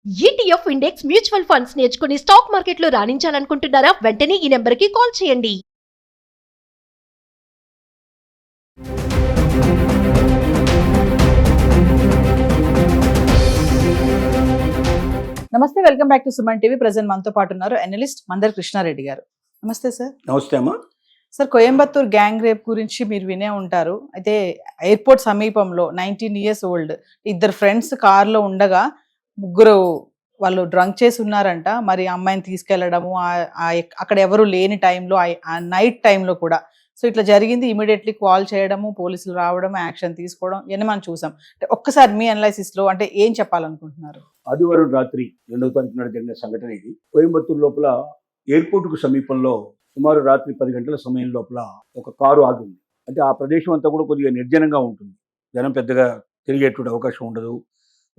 ETF index mutual funds నేర్చుకుని stock మార్కెట్లో రాణించాలనుకుంటున్నారా? వెంటనే ఈ నెంబర్కి కాల్ చేయండి. నమస్తే, welcome back to Suman TV. Present మనతో పాటు ఉన్నారు అనలిస్ట్ మందర్ కృష్ణారెడ్డి గారు. నమస్తే సార్. నమస్తే అమ్మా. సార్, కోయంబత్తూర్ గ్యాంగ్ రేప్ గురించి మీరు వినే ఉంటారు. అయితే ఎయిర్పోర్ట్ సమీపంలో 19 years ఓల్డ్ ఇద్దరు ఫ్రెండ్స్ కార్లో ఉండగా ముగ్గురు వాళ్ళు డ్రంక్ చేసి ఉన్నారంట. మరి అమ్మాయిని తీసుకెళ్లడము, అక్కడ ఎవరు లేని టైంలో, ఆ నైట్ టైంలో కూడా సో ఇట్లా జరిగింది. ఇమీడియట్లీ కాల్ చేయడము, పోలీసులు రావడం, యాక్షన్ తీసుకోవడం ఇవన్నీ మనం చూసాం. అంటే ఒక్కసారి మీ అనాలిసిస్లో అంటే ఏం చెప్పాలనుకుంటున్నారు? ఆదివారం రాత్రి 2వ తారీఖున జరిగిన సంఘటన ఇది. కోయంబత్తూరు లోపల ఎయిర్పోర్టుకు సమీపంలో సుమారు రాత్రి 10 గంటల సమయం లోపల ఒక కారు ఆగింది. అంటే ఆ ప్రదేశం అంతా కూడా కొద్దిగా నిర్జనంగా ఉంటుంది. జనం పెద్దగా తిరిగేటువంటి అవకాశం ఉండదు.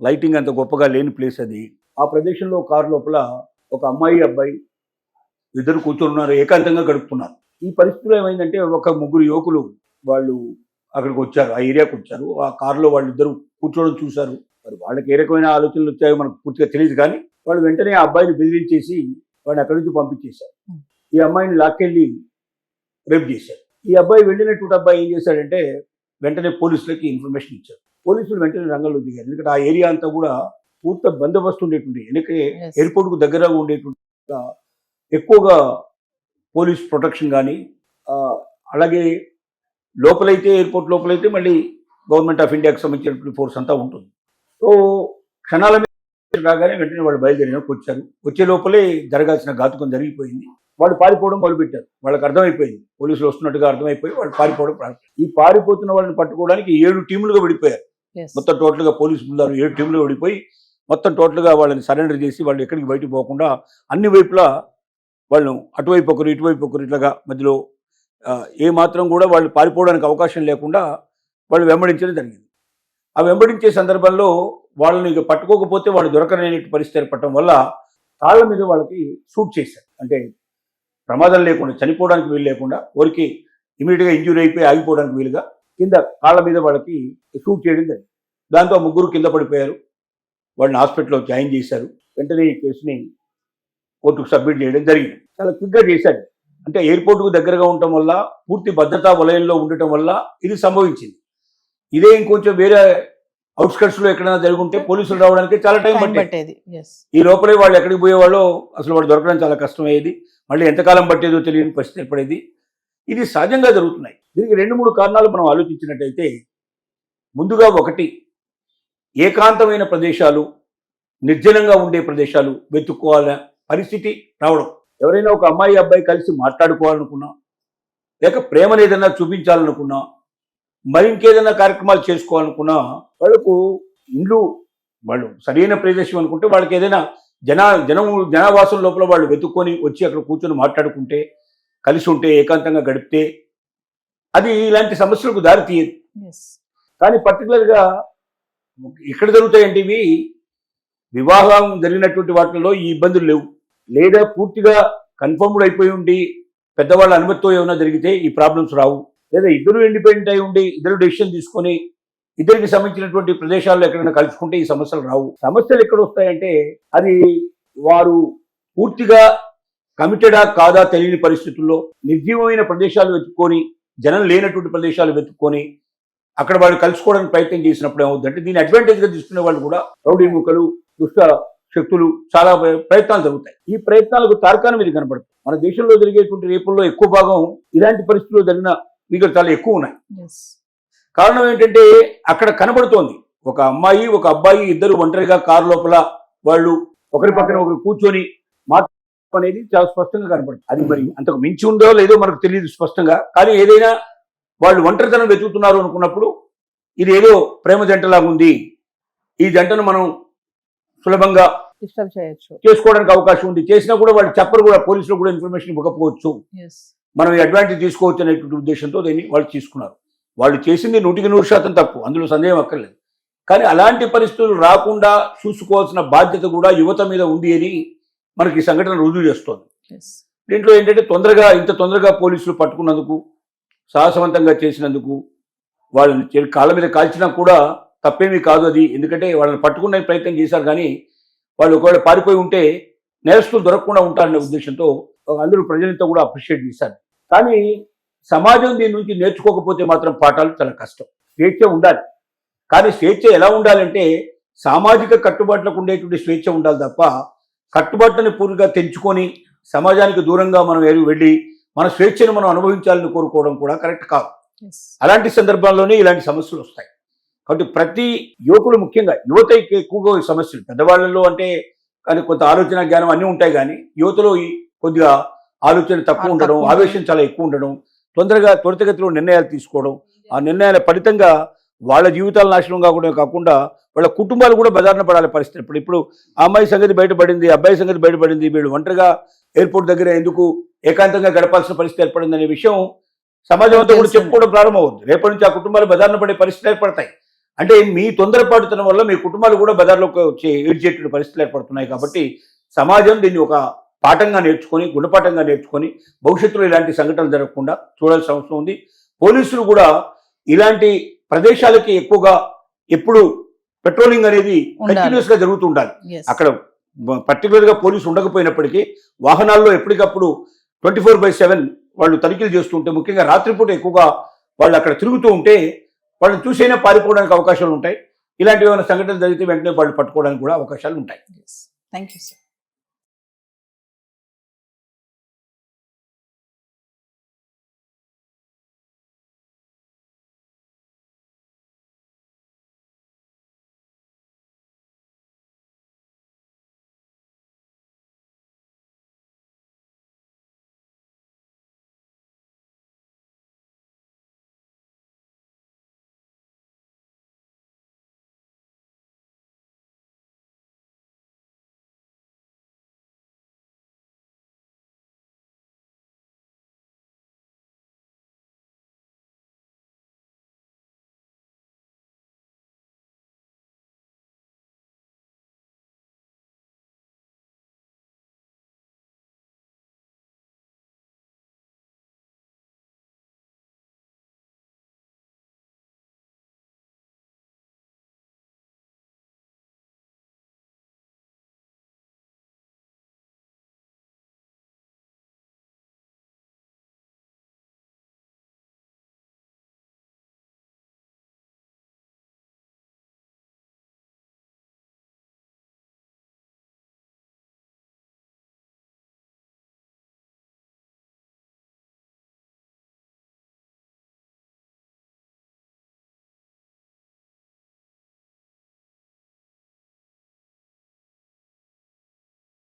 లైటింగ్ అంత గొప్పగా లేని ప్లేస్ అది. ఆ ప్రదేశంలో కారు లోపల ఒక అమ్మాయి, అబ్బాయి ఇద్దరు కూర్చొని ఉన్నారు, ఏకాంతంగా గడుపుతున్నారు. ఈ పరిస్థితిలో ఏమైందంటే ఒక ముగ్గురు యువకులు వాళ్ళు అక్కడికి వచ్చారు, ఆ ఏరియాకి వచ్చారు. ఆ కారులో వాళ్ళిద్దరూ కూర్చోవడం చూశారు. మరి వాళ్ళకి ఏ రకమైన ఆలోచనలు వచ్చాయో మనకు పూర్తిగా తెలియదు. కానీ వాళ్ళు వెంటనే ఆ అబ్బాయిని బెదిరించేసి వాడిని అక్కడి నుంచి పంపించేశారు. ఈ అమ్మాయిని లాక్కెళ్ళి రేప్ చేశారు. ఈ అబ్బాయి వెళ్ళినటువంటి అబ్బాయి ఏం చేశాడంటే వెంటనే పోలీసులకి ఇన్ఫర్మేషన్ ఇచ్చారు. పోలీసులు వెంటనే రంగంలో దిగారు. ఎందుకంటే ఆ ఏరియా అంతా కూడా పూర్తి బందోబస్తు ఉండేటువంటి, ఎందుకంటే ఎయిర్పోర్ట్కు దగ్గరగా ఉండేటువంటి ఎక్కువగా పోలీస్ ప్రొటెక్షన్ కానీ, అలాగే లోపలైతే ఎయిర్పోర్ట్ లోపలైతే మళ్ళీ గవర్నమెంట్ ఆఫ్ ఇండియాకి సంబంధించినటువంటి ఫోర్స్ అంతా ఉంటుంది. సో క్షణాల మీద రాగానే వెంటనే వాళ్ళు బయలుదేరినాక వచ్చారు. వచ్చే లోపలే జరగాల్సిన ఘాతుకం జరిగిపోయింది. వాళ్ళు పారిపోవడం మొదలుపెట్టారు. వాళ్ళకి అర్థమైపోయింది, పోలీసులు వస్తున్నట్టుగా అర్థమైపోయి వాళ్ళు పారిపోవడం ప్రారంభించారు. ఈ పారిపోతున్న వాళ్ళని పట్టుకోవడానికి 7 టీములుగా విడిపోయారు. మొత్తం టోటల్గా పోలీసు బృందాలు 7 టీములుగా విడిపోయి మొత్తం టోటల్గా వాళ్ళని సరెండర్ చేసి వాళ్ళు ఎక్కడికి బయటకు పోకుండా అన్ని వైపులా వాళ్ళు అటువైపు ఒకరు ఇటువైపు ఒకరు ఇట్లాగా మధ్యలో ఏ మాత్రం కూడా వాళ్ళు పారిపోవడానికి అవకాశం లేకుండా వాళ్ళు వెంబడించడం జరిగింది. ఆ వెంబడించే సందర్భంలో వాళ్ళని ఇక పట్టుకోకపోతే వాళ్ళు దొరకలేని పరిస్థితి ఏర్పడటం వల్ల కాళ్ళ మీద వాళ్ళకి షూట్ చేశారు. అంటే ప్రమాదం లేకుండా, చనిపోవడానికి వీలు లేకుండా, ఊరికి ఇమీడియట్గా ఇంజ్యూరీ అయిపోయి ఆగిపోవడానికి వీలుగా కింద కాళ్ళ మీద వాళ్ళకి షూట్ చేయడం జరిగింది. దాంతో ముగ్గురు కింద పడిపోయారు. వాళ్ళని హాస్పిటల్లో జాయిన్ చేశారు. వెంటనే ఈ కేసుని కోర్టుకు సబ్మిట్ చేయడం జరిగింది. చాలా క్విక్గా చేశాడు. అంటే ఎయిర్పోర్టుకు దగ్గరగా ఉండటం వల్ల, పూర్తి భద్రతా వలయంలో ఉండటం వల్ల ఇది సంభవించింది. ఇదే ఇంకొంచెం వేరే అవుట్స్కట్స్లో ఎక్కడైనా జరుగుంటే పోలీసులు రావడానికి చాలా టైం పట్టేది. ఈ లోపలే వాళ్ళు ఎక్కడికి పోయేవాళ్ళో అసలు వాళ్ళు దొరకడం చాలా కష్టమయ్యేది. మళ్ళీ ఎంతకాలం పట్టేదో తెలియని పరిస్థితి ఏర్పడేది. ఇది సహజంగా జరుగుతున్నాయి. దీనికి 2-3 కారణాలు మనం ఆలోచించినట్టయితే, ముందుగా ఒకటి, ఏకాంతమైన ప్రదేశాలు, నిర్జనంగా ఉండే ప్రదేశాలు వెతుక్కోవాలనే పరిస్థితి రావడం. ఎవరైనా ఒక అమ్మాయి అబ్బాయి కలిసి మాట్లాడుకోవాలనుకున్నా, లేక ప్రేమను ఏదైనా చూపించాలనుకున్నా, మరి ఇంకేదైనా కార్యక్రమాలు చేసుకోవాలనుకున్నా, వాళ్ళకు ఇండ్లు, వాళ్ళు సరైన ప్రదేశం అనుకుంటే వాళ్ళకి ఏదైనా జనావాసం లోపల వాళ్ళు వెతుక్కొని వచ్చి అక్కడ కూర్చొని మాట్లాడుకుంటే, కలిసి ఉంటే, ఏకాంతంగా గడిపితే అది ఇలాంటి సమస్యలకు దారి తీయదు. కానీ పర్టికులర్గా ఇక్కడ జరుగుతాయంటే ఇవి వివాహం జరిగినటువంటి వాటిల్లో ఈ ఇబ్బందులు లేవు. లేదా పూర్తిగా కన్ఫర్మ్డ్ అయిపోయి ఉండి పెద్దవాళ్ళ అనుమతితో ఏమైనా జరిగితే ఈ ప్రాబ్లమ్స్ రావు. లేదా ఇద్దరు ఇండిపెండెంట్ అయి ఉండి ఇద్దరు డెసిషన్ తీసుకొని ఇద్దరికి సంబంధించినటువంటి ప్రదేశాల్లో ఎక్కడైనా కలుసుకుంటే ఈ సమస్యలు రావు. సమస్యలు ఎక్కడ వస్తాయంటే అది వారు పూర్తిగా కమిటెడా కాదా తెలియని పరిస్థితుల్లో నిర్జీవమైన ప్రదేశాలు వెతుక్కొని, జనం లేనటువంటి ప్రదేశాలు వెతుక్కొని అక్కడ వాళ్ళు కలుసుకోవడానికి ప్రయత్నం చేసినప్పుడు ఏమవుతుందంటే దీన్ని అడ్వాంటేజ్గా తీసుకునే వాళ్ళు కూడా రౌడీ మూకలు, దుష్ట శక్తులు చాలా ప్రయత్నాలు జరుగుతాయి. ఈ ప్రయత్నాలకు తార్కాణం ఇది కనపడుతుంది. మన దేశంలో జరిగేటువంటి రేపుల్లో ఎక్కువ భాగం ఇలాంటి పరిస్థితుల్లో జరిగిన వీళ్ళు చాలా ఎక్కువ ఉన్నాయి. కారణం ఏంటంటే అక్కడ కనబడుతోంది ఒక అమ్మాయి, ఒక అబ్బాయి ఇద్దరు ఒంటరిగా కారు లోపల వాళ్ళు ఒకరి పక్కన ఒకరు కూర్చొని మాట్లాడడం అనేది చాలా స్పష్టంగా కనపడుతుంది. అది మరి అంతకు మించి ఉందో లేదో మనకు తెలియదు స్పష్టంగా. కానీ ఏదైనా వాళ్ళు ఒంటరితనం వెతుకుతున్నారు అనుకున్నప్పుడు ఇది ఏదో ప్రేమ జంటలాగా ఉంది, ఈ జంటను మనం సులభంగా డిస్టర్బ్ చేయొచ్చు, చేసుకోవడానికి అవకాశం ఉంది. చేసినా కూడా వాళ్ళు చెప్పరు, కూడా పోలీసులు కూడా ఇన్ఫర్మేషన్ ఇవ్వకపోవచ్చు, మనం ఈ అడ్వాంటేజ్ తీసుకోవచ్చు అనేటువంటి ఉద్దేశంతో దీన్ని వాళ్ళు తీసుకున్నారు. వాళ్ళు చేసింది 100% తప్పు, అందులో సందేహం అక్కర్లేదు. కానీ అలాంటి పరిస్థితులు రాకుండా చూసుకోవాల్సిన బాధ్యత కూడా యువత మీద ఉంది అని మనకి ఈ సంఘటన రుజువు చేస్తోంది. దీంట్లో ఏంటంటే ఇంత తొందరగా పోలీసులు పట్టుకున్నందుకు, సాహసవంతంగా చేసినందుకు, వాళ్ళని కాళ్ళ మీద కాల్చినా కూడా తప్పేమీ కాదు అది. ఎందుకంటే వాళ్ళని పట్టుకునే ప్రయత్నం చేశారు కానీ వాళ్ళు ఒకవేళ పారిపోయి ఉంటే నేరస్తులు దొరకకుండా ఉంటారనే ఉద్దేశంతో అందరూ ప్రజలంతా కూడా అప్రిషియేట్ చేశారు. కానీ సమాజం దీని నుంచి నేర్చుకోకపోతే మాత్రం పాఠాలు చాలా కష్టం. స్వేచ్ఛ ఉండాలి, కానీ స్వేచ్ఛ ఎలా ఉండాలంటే సామాజిక కట్టుబాట్లకు ఉండేటువంటి స్వేచ్ఛ ఉండాలి తప్ప కట్టుబాట్లను పూర్తిగా తెంచుకొని సమాజానికి దూరంగా మనం వెళ్ళి మన స్వేచ్ఛను మనం అనుభవించాలని కోరుకోవడం కూడా కరెక్ట్ కాదు. అలాంటి సందర్భాల్లోనే ఇలాంటి సమస్యలు వస్తాయి. కాబట్టి ప్రతి యువకులు, ముఖ్యంగా యువతకి ఎక్కువగా ఈ సమస్యలు, పెద్దవాళ్ళలో అంటే కానీ కొంత ఆలోచన జ్ఞానం అన్నీ ఉంటాయి, కానీ యువతలో కొద్దిగా ఆలోచన తక్కువ ఉండడం, ఆవేశం చాలా ఎక్కువ ఉండడం, త్వరితగతిలో నిర్ణయాలు తీసుకోవడం, ఆ నిర్ణయాల ఫలితంగా వాళ్ళ జీవితాలు నాశనం కాకుండా వాళ్ళ కుటుంబాలు కూడా బదారణ పడాలి పరిస్థితి. ఇప్పుడు ఆ అమ్మాయి సంగతి బయటపడింది, అబ్బాయి సంగతి బయటపడింది, వీళ్ళు ఒంటరిగా ఎయిర్పోర్ట్ దగ్గర ఎందుకు ఏకాంతంగా గడపాల్సిన పరిస్థితి ఏర్పడింది అనే విషయం సమాజం అంతా కూడా చెప్పుకోవడం ప్రారంభమవుతుంది. రేపటి నుంచి ఆ కుటుంబాలు బదారణ పడే పరిస్థితులు ఏర్పడతాయి. అంటే మీ తొందరపాటుతనం వల్ల మీ కుటుంబాలు కూడా బజార్లోకి వచ్చి ఏడ్చేటువంటి పరిస్థితులు ఏర్పడుతున్నాయి. కాబట్టి సమాజం దీన్ని ఒక పాఠంగా నేర్చుకొని, గుణపాఠంగా నేర్చుకొని భవిష్యత్తులో ఇలాంటి సంఘటనలు జరగకుండా చూడాల్సిన అవసరం ఉంది. పోలీసులు కూడా ఇలాంటి ప్రదేశాలకి ఎక్కువగా ఎప్పుడు పెట్రోలింగ్ అనేది కంటిన్యూస్ గా జరుగుతూ ఉండాలి. అక్కడ పర్టికులర్ గా పోలీసు ఉండకపోయినప్పటికీ వాహనాల్లో ఎప్పటికప్పుడు 24/7 వాళ్ళు తనిఖీలు చేస్తుంటే, ముఖ్యంగా రాత్రిపూట ఎక్కువగా వాళ్ళు అక్కడ తిరుగుతూ ఉంటే వాళ్ళని చూసైనా పారిపోవడానికి అవకాశాలు ఉంటాయి. ఇలాంటి ఏమైనా సంఘటనలు జరిగితే వెంటనే వాళ్ళు పట్టుకోవడానికి కూడా అవకాశాలు ఉంటాయి. Thank you sir.